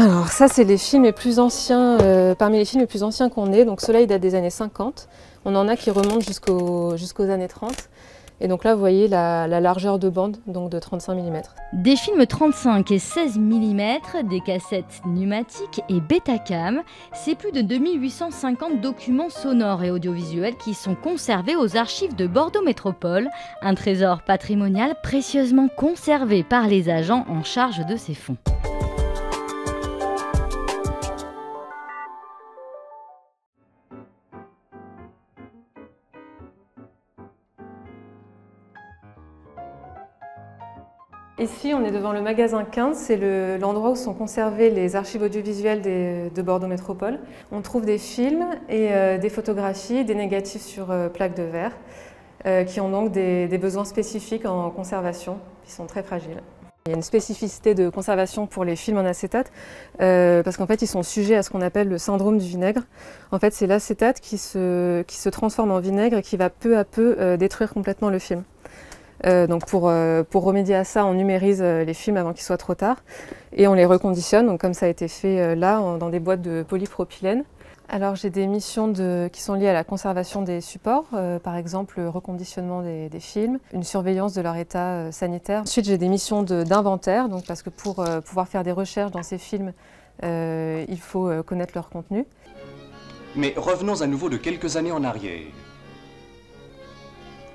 Alors ça, c'est les films les plus anciens, parmi les films les plus anciens qu'on ait. Donc ceux-là, ils datent des années 50. On en a qui remontent jusqu'aux années 30. Et donc là, vous voyez la largeur de bande, donc de 35 mm. Des films 35 et 16 mm, des cassettes pneumatiques et Betacam, c'est plus de 2850 documents sonores et audiovisuels qui sont conservés aux archives de Bordeaux Métropole, un trésor patrimonial précieusement conservé par les agents en charge de ces fonds. Ici, on est devant le magasin 15, c'est l'endroit où sont conservées les archives audiovisuelles de Bordeaux Métropole. On trouve des films et des photographies, des négatifs sur plaques de verre, qui ont donc des besoins spécifiques en conservation, qui sont très fragiles. Il y a une spécificité de conservation pour les films en acétate, parce qu'en fait, ils sont sujets à ce qu'on appelle le syndrome du vinaigre. En fait, c'est l'acétate qui se transforme en vinaigre et qui va peu à peu détruire complètement le film. Donc pour remédier à ça, on numérise les films avant qu'il soit trop tard et on les reconditionne, donc comme ça a été fait là, dans des boîtes de polypropylène. Alors j'ai des missions qui sont liées à la conservation des supports, par exemple le reconditionnement des films, une surveillance de leur état sanitaire. Ensuite j'ai des missions d'inventaire, donc parce que pour pouvoir faire des recherches dans ces films, il faut connaître leur contenu. Mais revenons à nouveau de quelques années en arrière.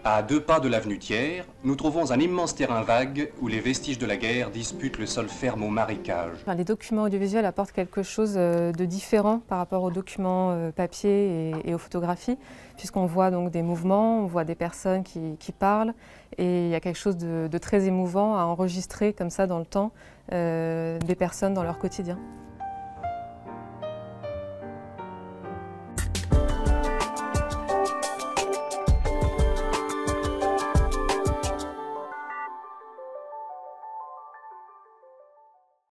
À 2 pas de l'avenue Thiers, nous trouvons un immense terrain vague où les vestiges de la guerre disputent le sol ferme au marécage. Les documents audiovisuels apportent quelque chose de différent par rapport aux documents papier et aux photographies, puisqu'on voit donc des mouvements, on voit des personnes qui parlent, et il y a quelque chose de très émouvant à enregistrer comme ça dans le temps des personnes dans leur quotidien.